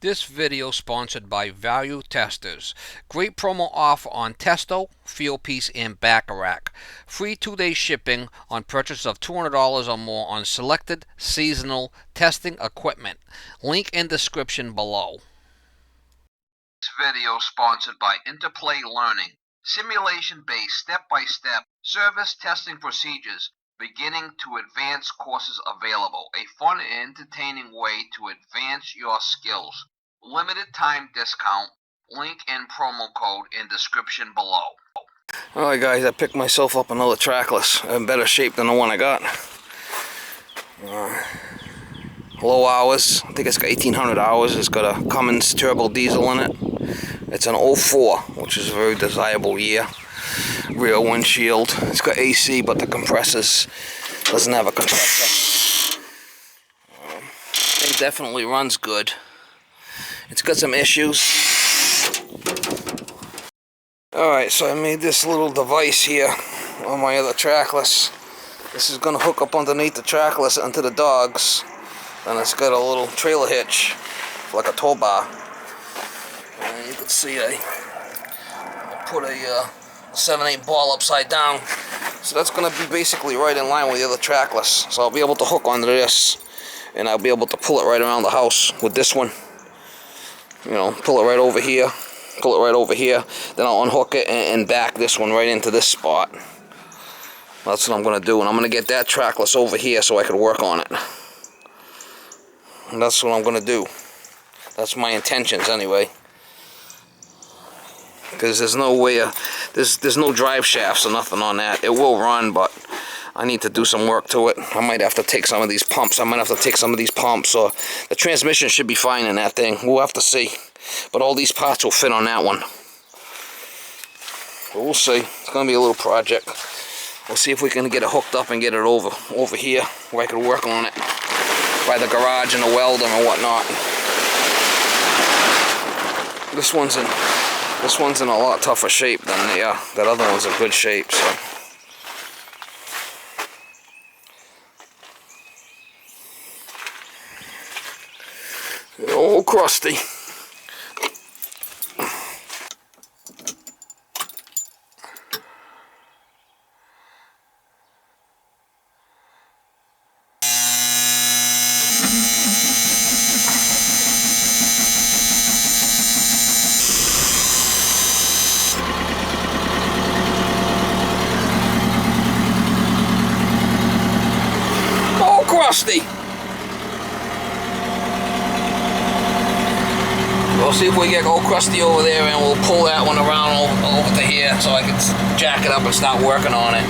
This video sponsored by Value Testers. Great promo offer on Testo, Fieldpiece, and Bacharach. Free 2-day shipping on purchase of $200 or more on selected seasonal testing equipment. Link in description below. This video sponsored by Interplay Learning. Simulation-based step-by-step service testing procedures. Beginning to advanced courses available. A fun and entertaining way to advance your skills. Limited time discount. Link and promo code in description below. Alright guys, I picked myself up another Trackless in better shape than the one I got. Low hours. I think it's got 1800 hours. It's got a Cummins turbo diesel in it. It's an 04, which is a very desirable year. Rear windshield. It's got AC, but the compressors doesn't have a compressor. It definitely runs good. It's got some issues. Alright, so I made this little device here on my other Trackless. This is going to hook up underneath the Trackless into the dogs. And it's got a little trailer hitch, like a tow bar. And you can see I put a 7/8 ball upside down. So that's going to be basically right in line with the other Trackless. So I'll be able to hook onto this, and I'll be able to pull it right around the house with this one. You know, pull it right over here, pull it right over here. Then I'll unhook it and back this one right into this spot. That's what I'm going to do, and I'm going to get that Trackless over here so I can work on it. And that's what I'm going to do. That's my intentions anyway. Because there's no way, there's no drive shafts or nothing on that. It will run, but I need to do some work to it. I might have to take some of these pumps. Or the transmission should be fine in that thing. We'll have to see. But all these parts will fit on that one. But we'll see. It's going to be a little project. We'll see if we can get it hooked up and get it over here where I can work on it by the garage and the welder and whatnot. This one's in a lot tougher shape than that other one's in good shape. So. Oh, crusty. Crusty. We'll see if we get old Crusty over there, and we'll pull that one around over to here so I can jack it up and start working on it.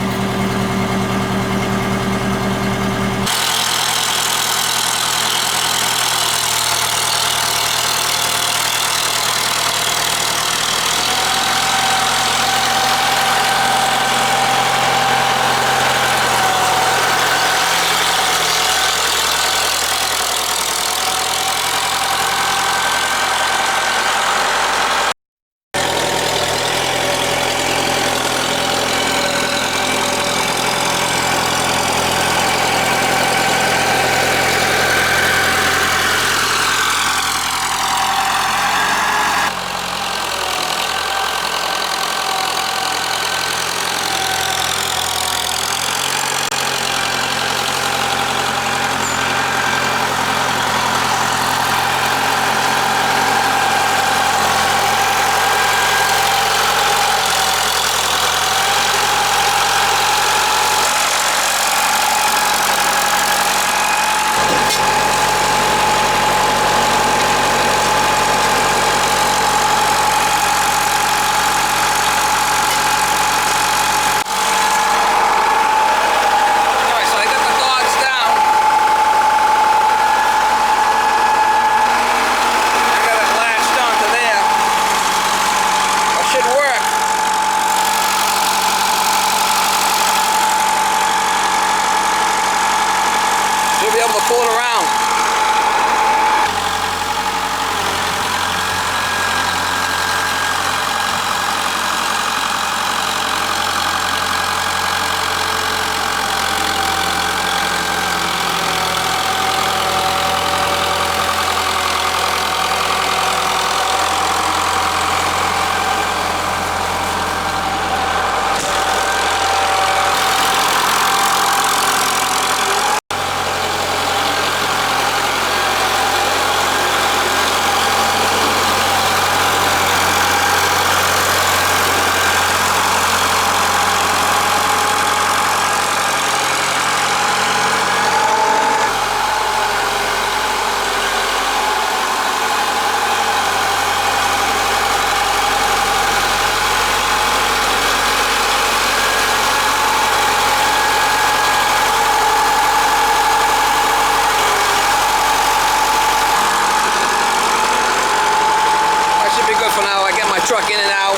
truck in and out.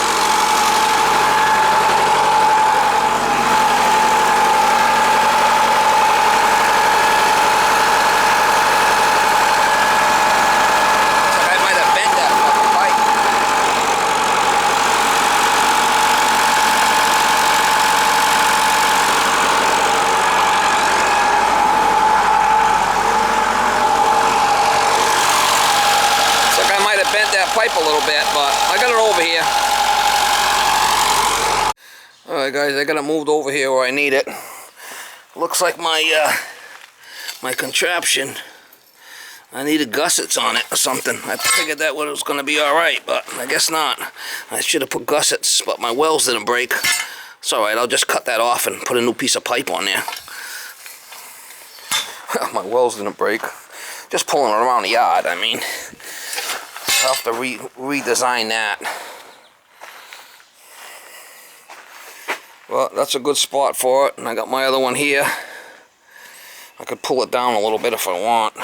I might have bent that fucking pipe. Bent that pipe a little bit, but I got it over here. Alright guys, I got it moved over here where I need it. Looks like my my contraption, I needed gussets on it or something. I figured that was going to be alright, but I guess not. I should have put gussets, but my wells didn't break. It's alright, I'll just cut that off and put a new piece of pipe on there. My wells didn't break. Just pulling it around the yard, I mean. I'll have to redesign that. Well, that's a good spot for it, and I got my other one here. I could pull it down a little bit if I want.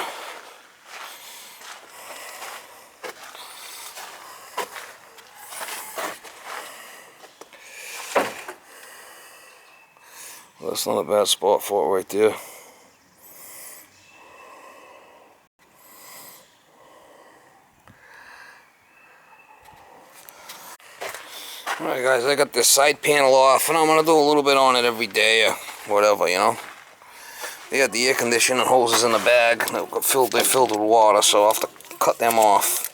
Well, that's not a bad spot for it right there. Alright guys, I got this side panel off, and I'm going to do a little bit on it every day or whatever, you know. They got the air conditioning hoses in the bag. They're filled with water, so I'll have to cut them off.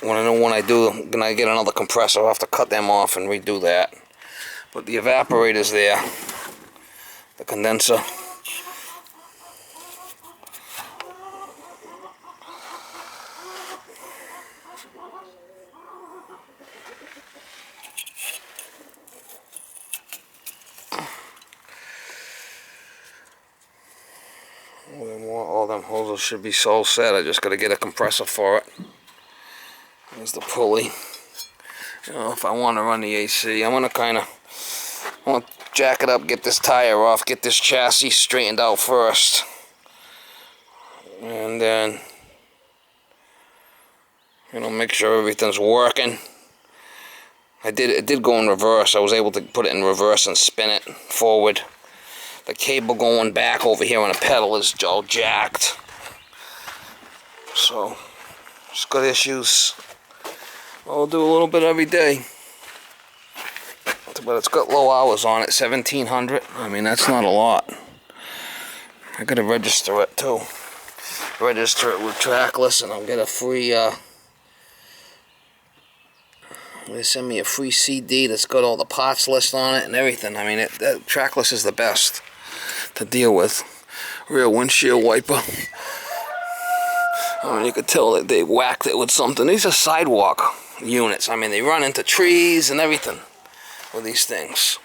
When I do, when I get another compressor, I'll have to cut them off and redo that. But the evaporator's there, the condenser. All them hoses should be so set. I just got to get a compressor for it. There's the pulley. You know, if I want to run the AC, I'm gonna jack it up, get this tire off, get this chassis straightened out first, and then, you know, make sure everything's working. It did go in reverse. I was able to put it in reverse and spin it forward. The cable going back over here on the pedal is all jacked. So, it's got issues. I'll do a little bit every day. But it's got low hours on it, 1700. I mean, that's not a lot. I gotta register it too. Register it with Trackless, and I'll get a free, they send me a free CD that's got all the parts list on it and everything. I mean, Trackless is the best to deal with. Rear windshield wiper. I mean, you could tell that they whacked it with something. These are sidewalk units. I mean, they run into trees and everything with these things.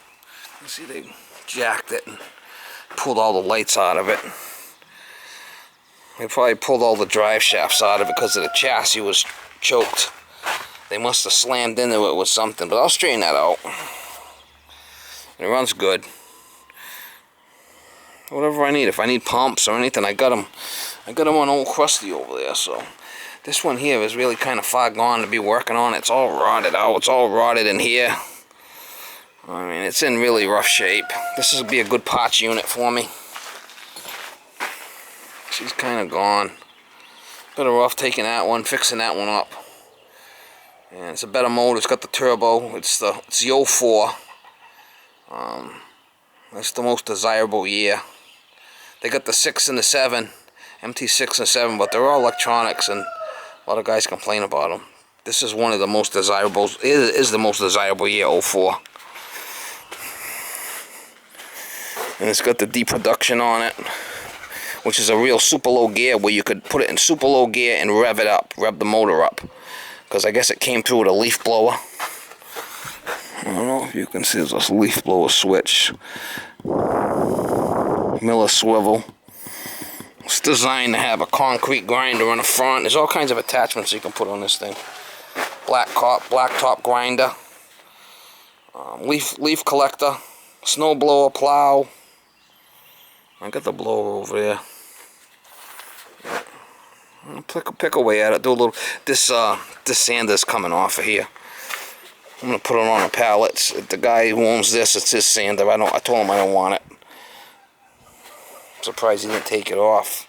You see, they jacked it and pulled all the lights out of it. They probably pulled all the drive shafts out of it because the chassis was choked. They must have slammed into it with something, but I'll straighten that out. It runs good. Whatever I need. If I need pumps or anything, I got them on Old Crusty over there. So this one here is really kind of far gone to be working on. It's all rotted out. It's all rotted in here. I mean, it's in really rough shape. This would be a good parts unit for me. She's kind of gone. Better off taking that one, fixing that one up. And it's a better motor. It's got the turbo. It's the 04. That's the most desirable year. They got the 6 and the 7, MT6 and 7, but they're all electronics, and a lot of guys complain about them. This is one of the most desirable. It is the most desirable year, 04. And it's got the deproduction on it, which is a real super low gear where you could put it in super low gear and rev it up, rev the motor up. Because I guess it came through with a leaf blower. I don't know if you can see, there's a leaf blower switch. Miller swivel. It's designed to have a concrete grinder on the front. There's all kinds of attachments you can put on this thing. Black top grinder. Leaf collector. Snow blower, plow. I got the blower over there. Pick away at it. Do a little. This sander's coming off of here. I'm gonna put it on a pallet. The guy who owns this, it's his sander. I told him I don't want it. I'm surprised he didn't take it off.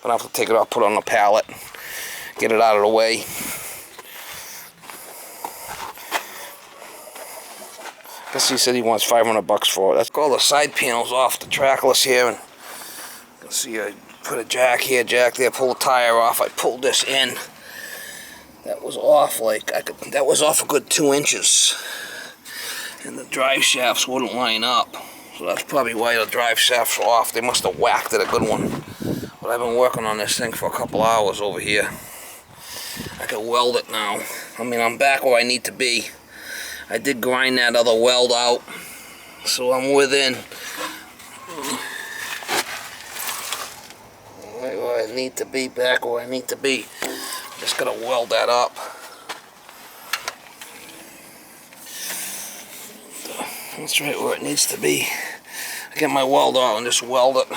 But I have to take it off, put it on a pallet, get it out of the way. I guess he said he wants $500 for it. Let's go all the side panels off the Trackless here, and let's see. I put a jack here, jack there, pull the tire off. I pulled this in. That was off that was off a good 2 inches, and the drive shafts wouldn't line up. So that's probably why the drive shafts were off. They must have whacked it a good one. But I've been working on this thing for a couple hours over here. I can weld it now. I mean, I'm back where I need to be. I did grind that other weld out, so I'm within right where I need to be, back where I need to be. Just gotta weld that up. That's right where it needs to be. I get my welder out and just weld it.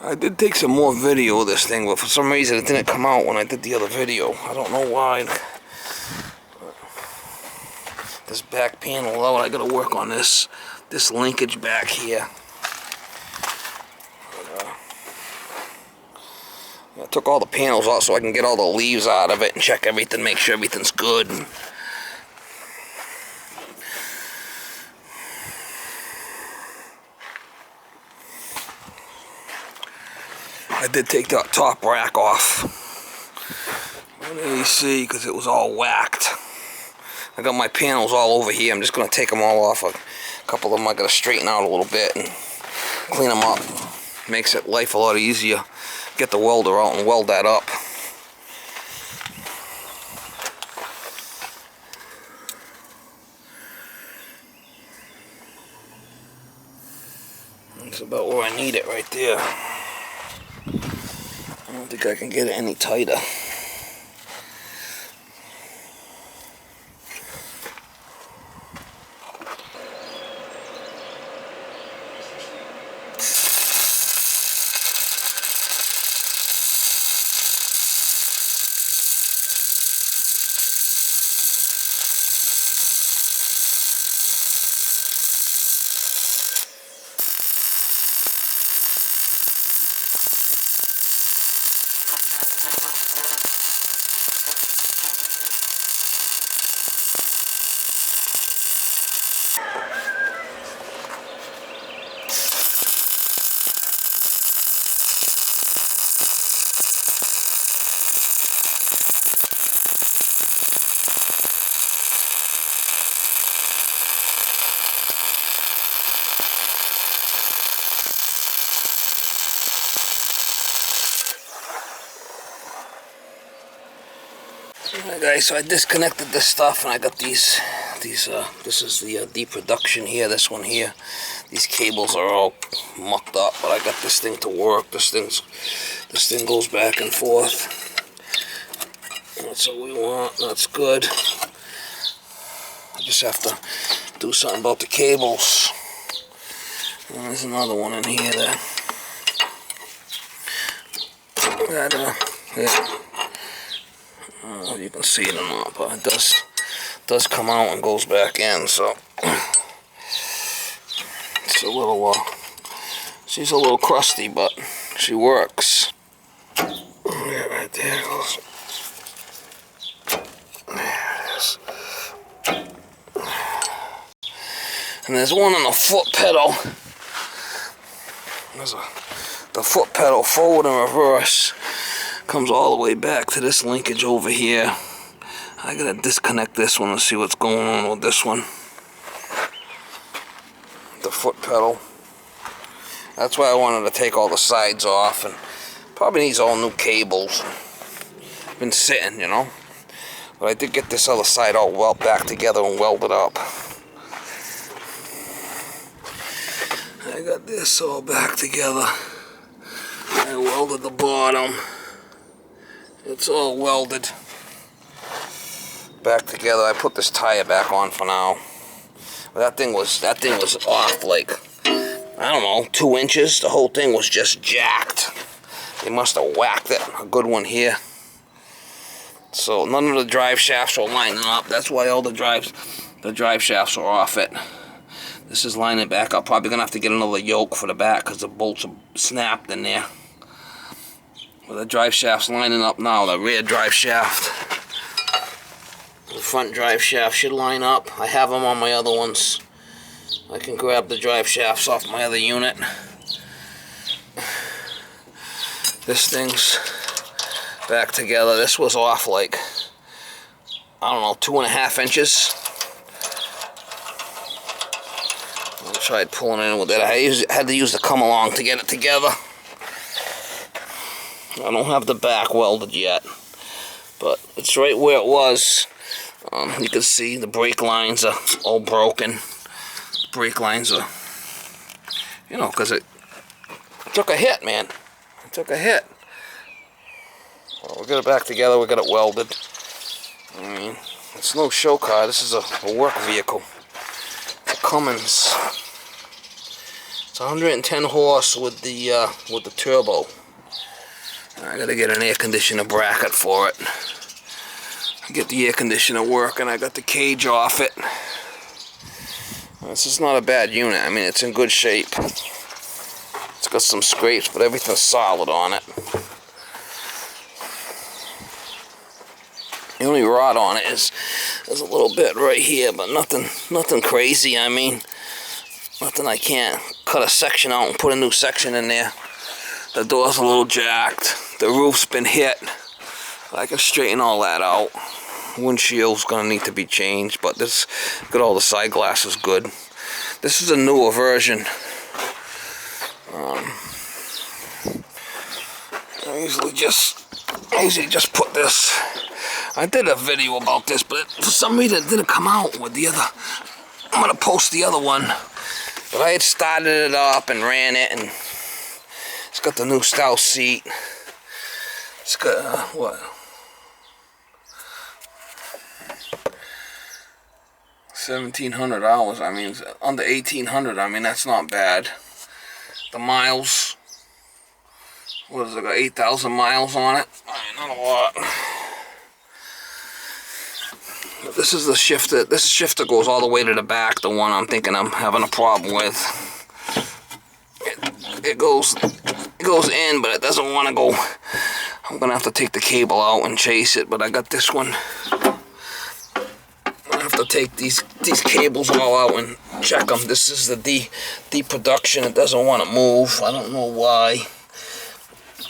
I did take some more video of this thing, but for some reason it didn't come out when I did the other video. I don't know why. This back panel out, I gotta work on this linkage back here. I took all the panels out so I can get all the leaves out of it and check everything, make sure everything's good. I did take that top rack off on the AC because it was all whacked. I got my panels all over here. I'm just going to take them all off. A couple of them I got to straighten out a little bit and clean them up. Makes it life a lot easier. Get the welder out and weld that up. That's about where I need it right there. I don't think I can get it any tighter. Alright guys, so I disconnected this stuff and I got these this is the deproduction here, this one here. These cables are all mucked up, but I got this thing to work. This thing goes back and forth. That's what we want, that's good. I just have to do something about the cables. And there's another one in here there. Yeah. I don't know if you can see it or not, but it does come out and goes back in, so it's a little she's a little crusty, but she works. Yeah, right there it goes. There it is. And there's one on the foot pedal. There's the foot pedal forward and reverse. Comes all the way back to this linkage over here. I gotta disconnect this one and see what's going on with this one. The foot pedal. That's why I wanted to take all the sides off, and probably needs all new cables. Been sitting, you know. But I did get this other side all back together and welded up. I got this all back together. I welded the bottom. It's all welded back together. I put this tire back on for now. But that thing was off like, I don't know, 2 inches. The whole thing was just jacked. They must have whacked it. A good one here. So none of the drive shafts are lining up. That's why all the drive shafts are off it. This is lining back up. Probably gonna have to get another yoke for the back because the bolts are snapped in there. Well, the drive shaft's lining up now. The rear drive shaft. The front drive shaft should line up. I have them on my other ones. I can grab the drive shafts off my other unit. This thing's back together. This was off like, I don't know, 2.5 inches. I tried pulling it in with it. I had to use the come along to get it together. I don't have the back welded yet, but it's right where it was. You can see the brake lines are all broken. Brake lines are, you know, because it took a hit, man. It took a hit. Well, we got it back together. We got it welded. I mean, it's no show car. This is a work vehicle. It's a Cummins. It's 110 horse with the turbo. I gotta get an air conditioner bracket for it. Get the air conditioner working. I got the cage off it. This is not a bad unit. I mean, it's in good shape. It's got some scrapes, but everything's solid on it. The only rot on it is there's a little bit right here, but nothing crazy. I mean, nothing I can't cut a section out and put a new section in there. The door's a little jacked. The roof's been hit. I can straighten all that out. Windshield's gonna need to be changed, but this got all the side glasses good. This is a newer version. I usually just put this. I did a video about this, but for some reason it didn't come out with the other. I'm gonna post the other one, but I had started it up and ran it, and it's got the new style seat. It's got what? 1,700 hours. I mean, under 1,800. I mean, that's not bad. The miles, what is it, got 8,000 miles on it? Not a lot. But this is the shifter. This shifter goes all the way to the back, the one I'm thinking I'm having a problem with. It goes in, but it doesn't want to go. I'm gonna have to take the cable out and chase it, but I got this one. I have to take these cables all out and check them. This is the D-production. It doesn't want to move. I don't know why.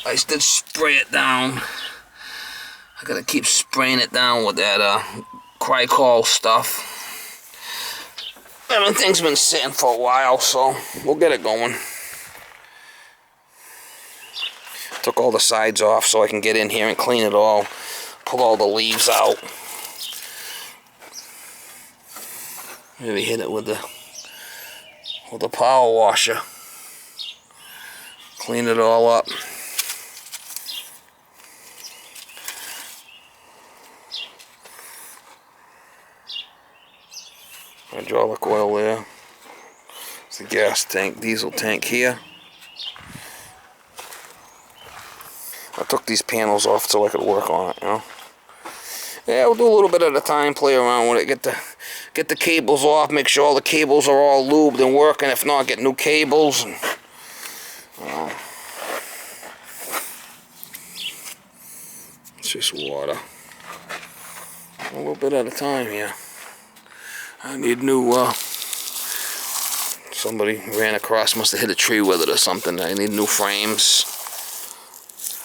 I did spray it down. I gotta keep spraying it down with that Crycol stuff. Everything's been sitting for a while, so we'll get it going. Took all the sides off so I can get in here and clean it all. Pull all the leaves out. Maybe hit it with the power washer. Clean it all up. Hydraulic oil there. It's the gas tank, diesel tank here. I took these panels off so I could work on it, you know. Yeah, we'll do a little bit at a time, play around with it, get the cables off, make sure all the cables are all lubed and working. If not, get new cables. And, it's just water. A little bit at a time here. I need new, somebody ran across, must have hit a tree with it or something. I need new frames.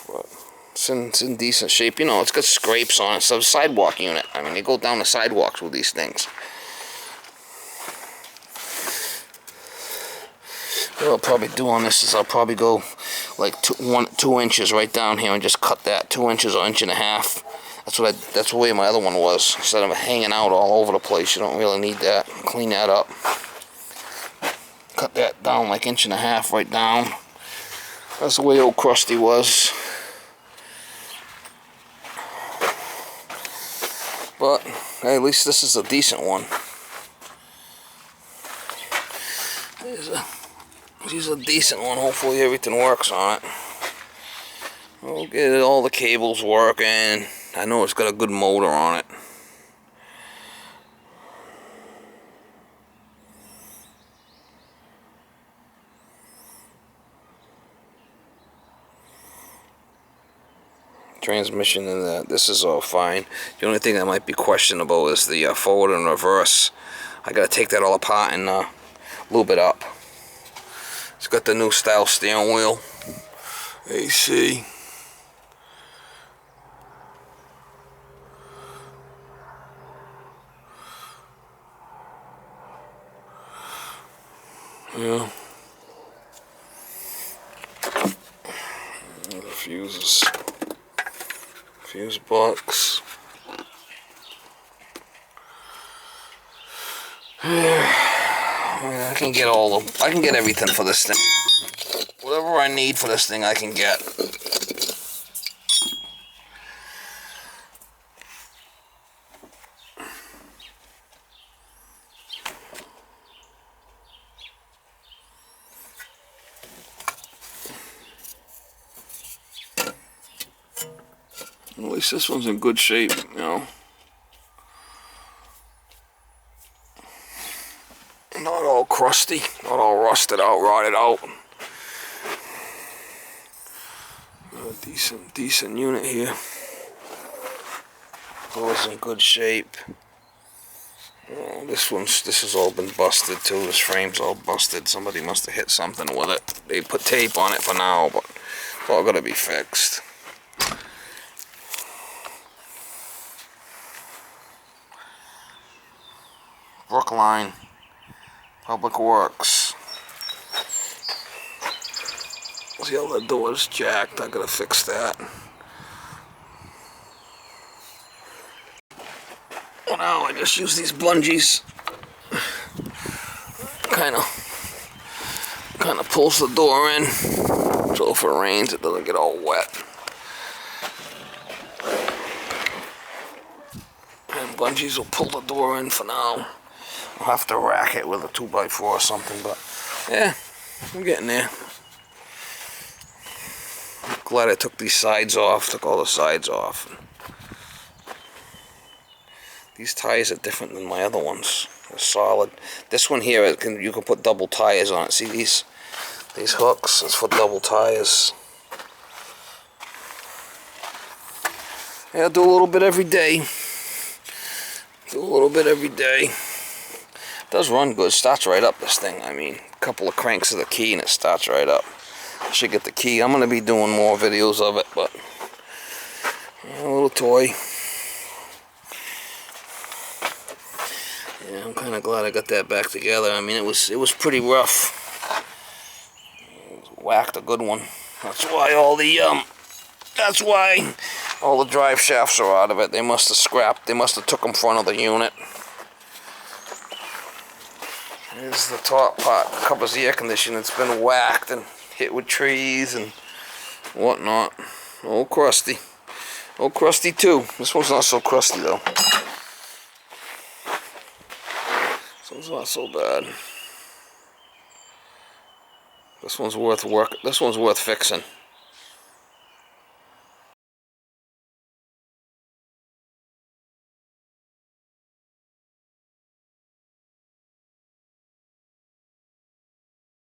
But it's in decent shape. You know, it's got scrapes on it. It's a sidewalk unit. I mean, you go down the sidewalks with these things. What I'll probably do on this is I'll probably go like 2 inches right down here and just cut that 2 inches or 1.5 inches. That's the way my other one was. Instead of hanging out all over the place, you don't really need that. Clean that up. Cut that down like 1.5 inches right down. That's the way old Krusty was. But hey, at least this is a decent one. This is a decent one. Hopefully everything works on it. I'll get all the cables working. I know it's got a good motor on it. Transmission and this is all fine. The only thing that might be questionable is the forward and reverse. I gotta take that all apart and lube it up. It's got the new style steering wheel, AC. Yeah. And the fuses. Fuse box. I can get everything for this thing. Whatever I need for this thing, I can get. At least this one's in good shape, you know. Not all crusty, not all rusted out, rotted out. A decent unit here. Door's in good shape. Oh, this has all been busted too. This frame's all busted. Somebody must have hit something with it. They put tape on it for now, but it's all gonna be fixed. Brookline Public Works. The other door's jacked. I gotta fix that. Well, now I just use these bungees. Kind of pulls the door in, so if it rains, it doesn't get all wet. And bungees will pull the door in for now. I'll have to rack it with a 2x4 or something, but yeah, I'm getting there. I'm glad I took these sides off, took all the sides off. These tires are different than my other ones. They're solid. This one here, you can put double tires on it. See these hooks? It's for double tires. Yeah, I do a little bit every day. Do a little bit every day. Does run good. Starts right up, this thing. I mean, a couple of cranks of the key and it starts right up. I should get the key. I'm going to be doing more videos of it, but a little toy. Yeah, I'm kind of glad I got that back together. I mean, it was pretty rough. Whacked a good one. That's why all the drive shafts are out of it. They must have scrapped. They must have took them front of the unit. Here's the top part, covers the air conditioner. It's been whacked and hit with trees and whatnot. Old crusty. Old crusty too. This one's not so crusty though. This one's not so bad. This one's worth work. This one's worth fixing.